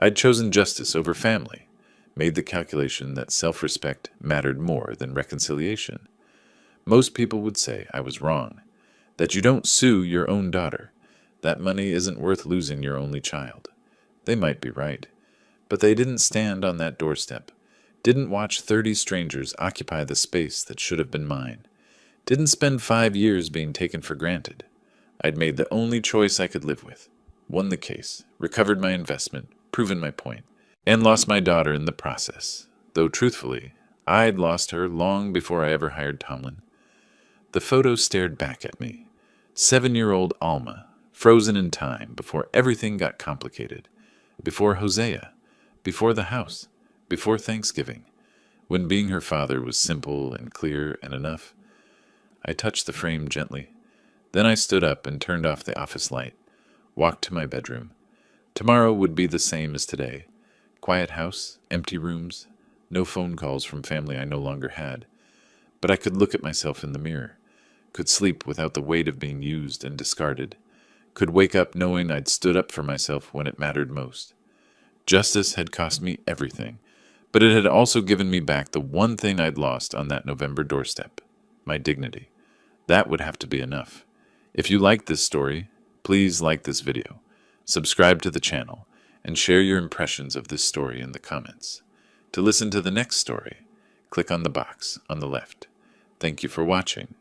I'd chosen justice over family, made the calculation that self-respect mattered more than reconciliation. Most people would say I was wrong, that you don't sue your own daughter, that money isn't worth losing your only child. They might be right, but they didn't stand on that doorstep, didn't watch 30 strangers occupy the space that should have been mine, didn't spend 5 years being taken for granted. I'd made the only choice I could live with, won the case, recovered my investment, proven my point, and lost my daughter in the process, though truthfully, I'd lost her long before I ever hired Tomlin. The photo stared back at me. 7-year-old Alma, frozen in time before everything got complicated, before Hosea, before the house, before Thanksgiving, when being her father was simple and clear and enough. I touched the frame gently. Then I stood up and turned off the office light, walked to my bedroom. Tomorrow would be the same as today. Quiet house, empty rooms, no phone calls from family I no longer had. But I could look at myself in the mirror, could sleep without the weight of being used and discarded, could wake up knowing I'd stood up for myself when it mattered most. Justice had cost me everything, but it had also given me back the one thing I'd lost on that November doorstep, my dignity. That would have to be enough. If you like this story, please like this video, subscribe to the channel, and share your impressions of this story in the comments. To listen to the next story, click on the box on the left. Thank you for watching.